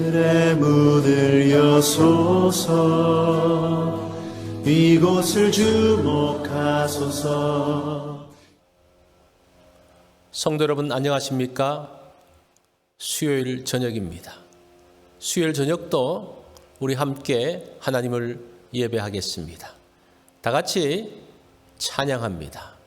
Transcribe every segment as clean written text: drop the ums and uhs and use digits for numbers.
하늘의 문을 여소서. 이곳을 주목하소서. 성도 여러분 안녕하십니까? 수요일 저녁입니다. 수요일 저녁도 우리 함께 하나님을 예배하겠습니다. 다 같이 찬양합니다.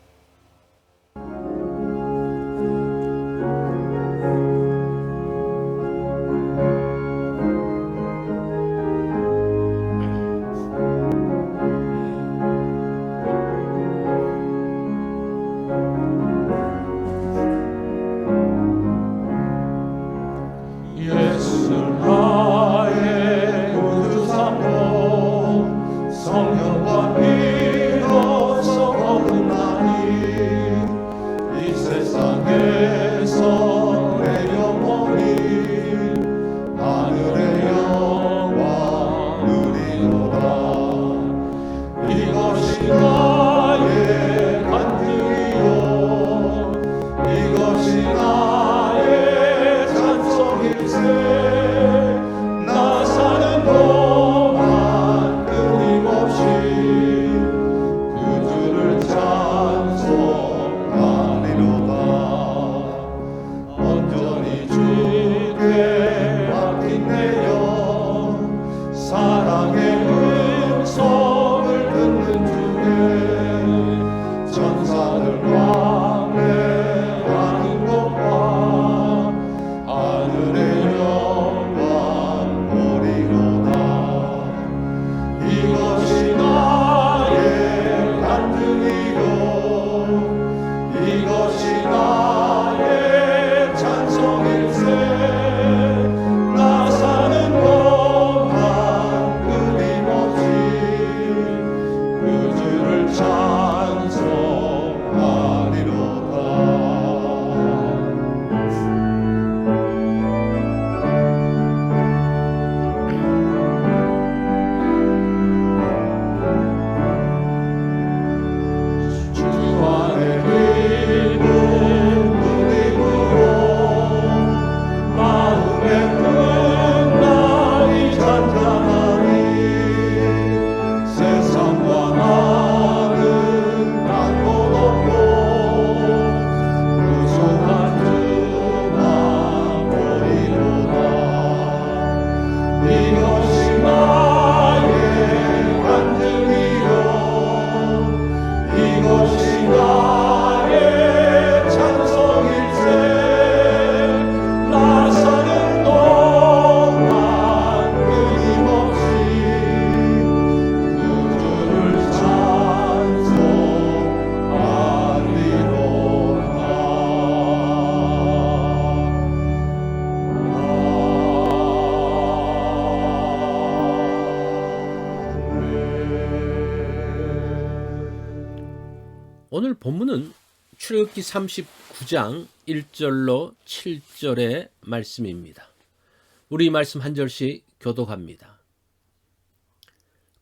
오늘 본문은 출애굽기 39장 1절로 7절의 말씀입니다. 우리 말씀 한 절씩 교독합니다.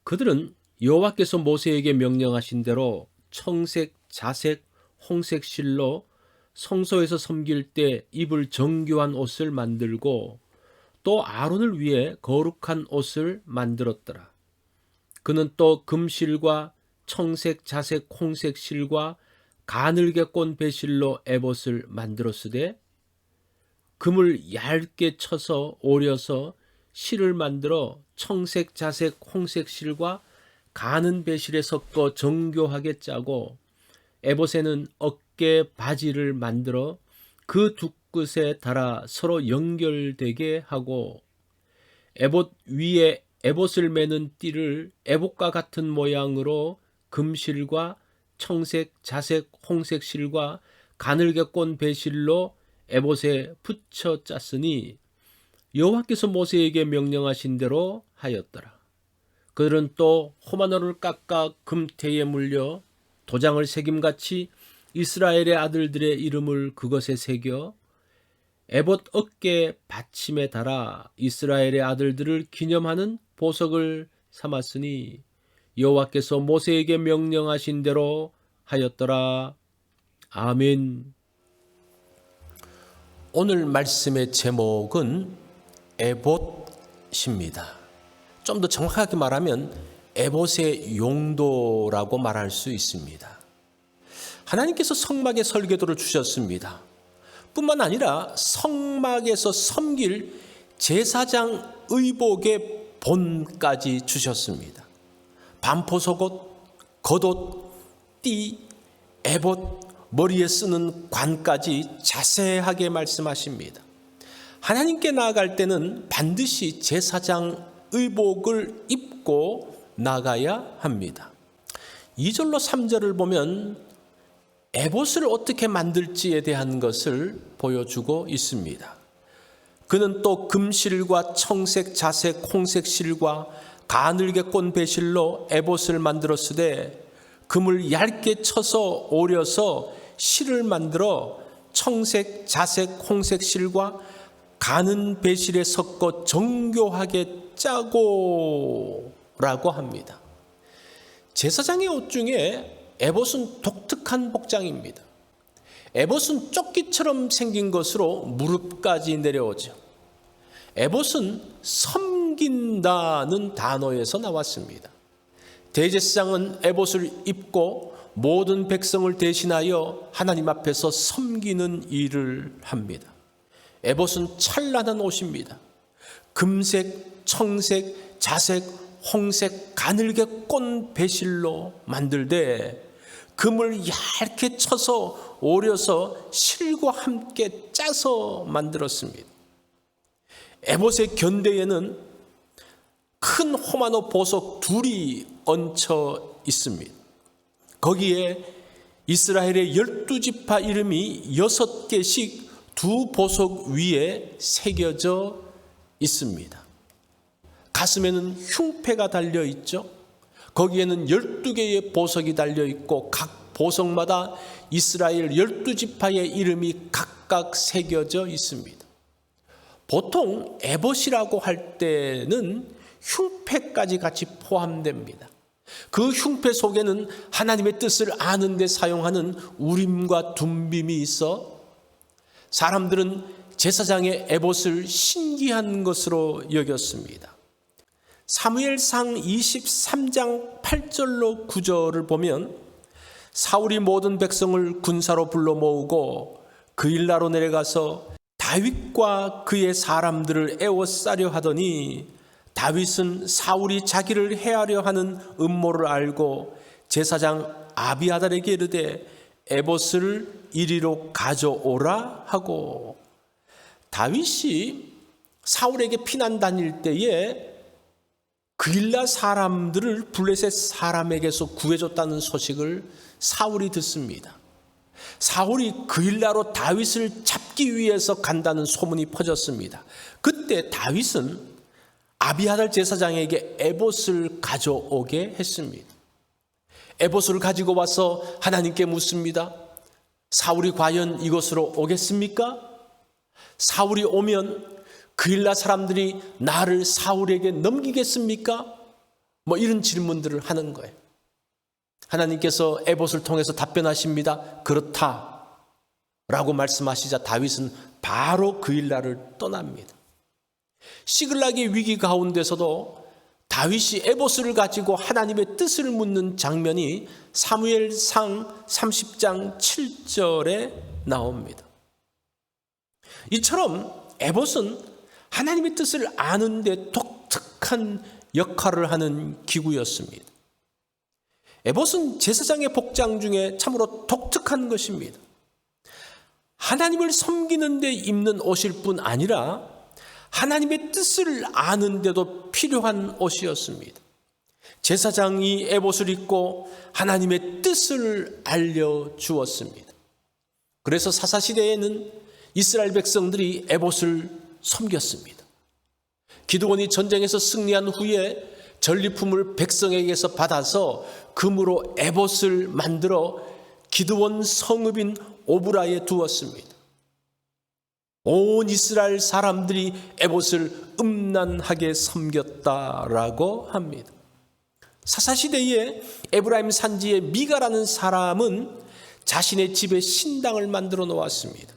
그들은 여호와께서 모세에게 명령하신 대로 청색, 자색, 홍색 실로 성소에서 섬길 때 입을 정교한 옷을 만들고 또 아론을 위해 거룩한 옷을 만들었더라. 그는 또 금실과 청색, 자색, 홍색 실과 가늘게 꼰 배실로 에봇을 만들었으되 금을 얇게 쳐서 오려서 실을 만들어 청색, 자색, 홍색 실과 가는 배실에 섞어 정교하게 짜고 에봇에는 어깨 바지를 만들어 그 두 끝에 달아 서로 연결되게 하고 에봇 위에 에봇을 매는 띠를 에봇과 같은 모양으로 금실과 청색, 자색, 홍색 실과 가늘게 꼰 배실로 에봇에 붙여 짰으니 여호와께서 모세에게 명령하신 대로 하였더라. 그들은 또 호마노를 깎아 금태에 물려 도장을 새김같이 이스라엘의 아들들의 이름을 그것에 새겨 에봇 어깨 받침에 달아 이스라엘의 아들들을 기념하는 보석을 삼았으니 여호와께서 모세에게 명령하신 대로 하였더라. 아멘. 오늘 말씀의 제목은 에봇입니다. 좀 더 정확하게 말하면 에봇의 용도라고 말할 수 있습니다. 하나님께서 성막의 설계도를 주셨습니다. 뿐만 아니라 성막에서 섬길 제사장 의복의 본까지 주셨습니다. 반포속옷, 겉옷, 띠, 에봇, 머리에 쓰는 관까지 자세하게 말씀하십니다. 하나님께 나아갈 때는 반드시 제사장 의복을 입고 나가야 합니다. 2절로 3절을 보면 에봇을 어떻게 만들지에 대한 것을 보여주고 있습니다. 그는 또 금실과 청색, 자색, 홍색 실과 가늘게 꼰 배실로 에봇을 만들었으되 금을 얇게 쳐서 오려서 실을 만들어 청색, 자색, 홍색 실과 가는 배실에 섞어 정교하게 짜고 라고 합니다. 제사장의 옷 중에 에봇은 독특한 복장입니다. 에봇은 조끼처럼 생긴 것으로 무릎까지 내려오죠. 에봇은 섬긴다는 단어에서 나왔습니다. 대제사장은 에봇을 입고 모든 백성을 대신하여 하나님 앞에서 섬기는 일을 합니다. 에봇은 찬란한 옷입니다. 금색, 청색, 자색, 홍색, 가늘게 꼰 배실로 만들되 금을 얇게 쳐서 오려서 실과 함께 짜서 만들었습니다. 에봇의 견대에는 큰 호마노 보석 둘이 얹혀 있습니다. 거기에 이스라엘의 12지파 이름이 6개씩 두 보석 위에 새겨져 있습니다. 가슴에는 흉패가 달려 있죠. 거기에는 12개의 보석이 달려 있고 각 보석마다 이스라엘 12지파의 이름이 각각 새겨져 있습니다. 보통 에봇이라고 할 때는 흉패까지 같이 포함됩니다. 그 흉패 속에는 하나님의 뜻을 아는 데 사용하는 우림과 둠빔이 있어 사람들은 제사장의 에봇을 신기한 것으로 여겼습니다. 사무엘상 23장 8절로 9절을 보면 사울이 모든 백성을 군사로 불러 모으고 그일라로 내려가서 다윗과 그의 사람들을 에워싸려 하더니 다윗은 사울이 자기를 해하려 하는 음모를 알고 제사장 아비아달에게 이르되 에봇을 이리로 가져오라 하고, 다윗이 사울에게 피난 다닐 때에 그일라 사람들을 블레셋 사람에게서 구해줬다는 소식을 사울이 듣습니다. 사울이 그일라로 다윗을 잡기 위해서 간다는 소문이 퍼졌습니다. 그때 다윗은 아비아달 제사장에게 에봇을 가져오게 했습니다. 에봇을 가지고 와서 하나님께 묻습니다. 사울이 과연 이곳으로 오겠습니까? 사울이 오면 그일라 사람들이 나를 사울에게 넘기겠습니까? 이런 질문들을 하는 거예요. 하나님께서 에봇을 통해서 답변하십니다. 그렇다 라고 말씀하시자 다윗은 바로 그일라를 떠납니다. 시글락의 위기 가운데서도 다윗이 에봇을 가지고 하나님의 뜻을 묻는 장면이 사무엘상 30장 7절에 나옵니다. 이처럼 에봇은 하나님의 뜻을 아는 데 독특한 역할을 하는 기구였습니다. 에봇은 제사장의 복장 중에 참으로 독특한 것입니다. 하나님을 섬기는 데 입는 옷일 뿐 아니라 하나님의 뜻을 아는 데도 필요한 옷이었습니다. 제사장이 에봇을 입고 하나님의 뜻을 알려주었습니다. 그래서 사사시대에는 이스라엘 백성들이 에봇을 섬겼습니다. 기드온이 전쟁에서 승리한 후에 전리품을 백성에게서 받아서 금으로 에봇을 만들어 기드온 성읍인 오브라에 두었습니다. 온 이스라엘 사람들이 에봇을 음란하게 섬겼다라고 합니다. 사사시대에 에브라임 산지의 미가라는 사람은 자신의 집에 신당을 만들어 놓았습니다.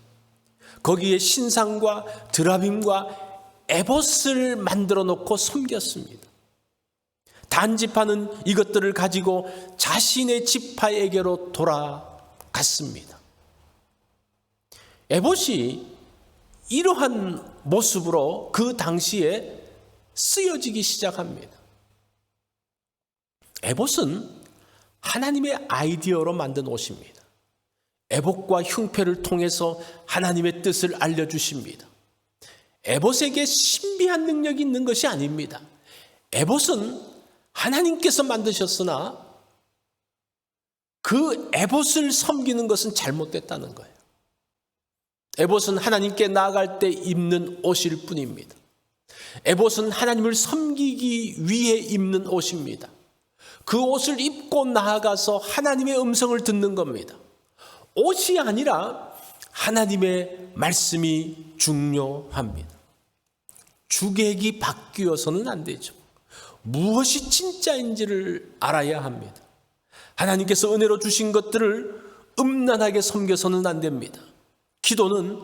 거기에 신상과 드라빔과 에봇을 만들어 놓고 섬겼습니다. 단 지파는 이것들을 가지고 자신의 지파에게로 돌아갔습니다. 에봇이 이러한 모습으로 그 당시에 쓰여지기 시작합니다. 에봇은 하나님의 아이디어로 만든 옷입니다. 에봇과 흉패를 통해서 하나님의 뜻을 알려주십니다. 에봇에게 신비한 능력이 있는 것이 아닙니다. 에봇은 하나님께서 만드셨으나 그 에봇을 섬기는 것은 잘못됐다는 거예요. 에봇은 하나님께 나아갈 때 입는 옷일 뿐입니다. 에봇은 하나님을 섬기기 위해 입는 옷입니다. 그 옷을 입고 나아가서 하나님의 음성을 듣는 겁니다. 옷이 아니라 하나님의 말씀이 중요합니다. 주객이 바뀌어서는 안 되죠. 무엇이 진짜인지를 알아야 합니다. 하나님께서 은혜로 주신 것들을 음란하게 섬겨서는 안 됩니다. 기도는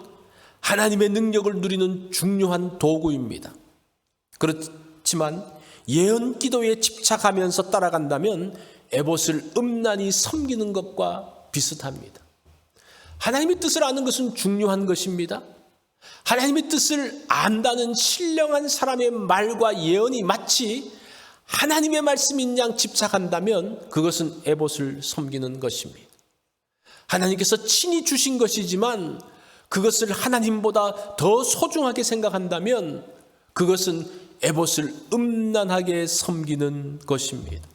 하나님의 능력을 누리는 중요한 도구입니다. 그렇지만 예언 기도에 집착하면서 따라간다면 에봇을 음란히 섬기는 것과 비슷합니다. 하나님의 뜻을 아는 것은 중요한 것입니다. 하나님의 뜻을 안다는 신령한 사람의 말과 예언이 마치 하나님의 말씀인 양 집착한다면 그것은 에봇을 섬기는 것입니다. 하나님께서 친히 주신 것이지만 그것을 하나님보다 더 소중하게 생각한다면 그것은 에봇을 음란하게 섬기는 것입니다.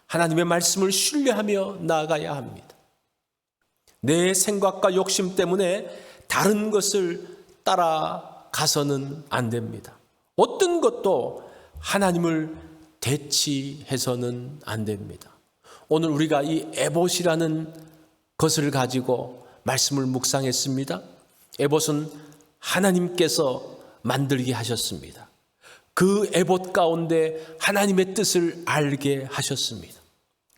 하나님의 말씀을 신뢰하며 나아가야 합니다. 내 생각과 욕심 때문에 다른 것을 따라가서는 안 됩니다. 어떤 것도 하나님을 대치해서는 안 됩니다. 오늘 우리가 이 에봇이라는 것을 가지고 말씀을 묵상했습니다. 에봇은 하나님께서 만들게 하셨습니다. 그 에봇 가운데 하나님의 뜻을 알게 하셨습니다.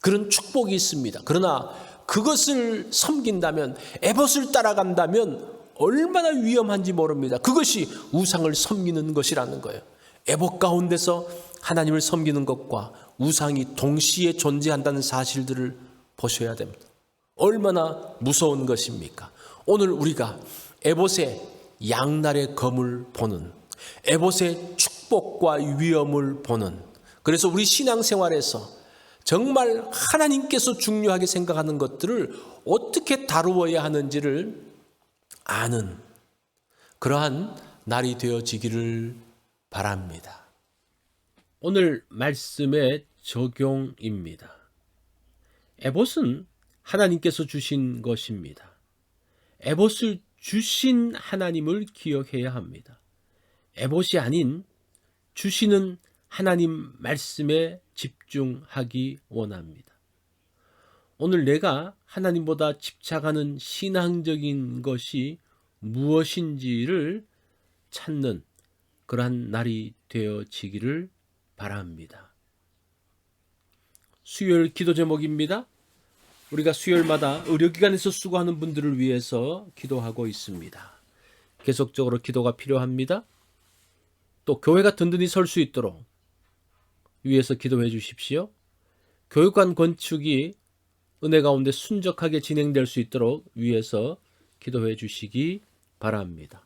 그런 축복이 있습니다. 그러나 그것을 섬긴다면, 에봇을 따라간다면 얼마나 위험한지 모릅니다. 그것이 우상을 섬기는 것이라는 거예요. 에봇 가운데서 하나님을 섬기는 것과 우상이 동시에 존재한다는 사실들을 보셔야 됩니다. 얼마나 무서운 것입니까? 오늘 우리가 에봇의 양날의 검을 보는, 에봇의 축복과 위험을 보는, 그래서 우리 신앙생활에서 정말 하나님께서 중요하게 생각하는 것들을 어떻게 다루어야 하는지를 아는 그러한 날이 되어지기를 바랍니다. 오늘 말씀의 적용입니다. 에봇은 하나님께서 주신 것입니다. 에봇을 주신 하나님을 기억해야 합니다. 에봇이 아닌 주시는 하나님 말씀에 집중하기 원합니다. 오늘 내가 하나님보다 집착하는 신앙적인 것이 무엇인지를 찾는 그러한 날이 되어지기를 바랍니다. 수요일 기도 제목입니다. 우리가 수요일마다 의료기관에서 수고하는 분들을 위해서 기도하고 있습니다. 계속적으로 기도가 필요합니다. 또 교회가 든든히 설 수 있도록 위해서 기도해 주십시오. 교육관 건축이 은혜 가운데 순적하게 진행될 수 있도록 위해서 기도해 주시기 바랍니다.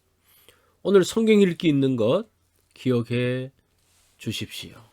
오늘 성경 읽기 있는 것 기억해 주십시오.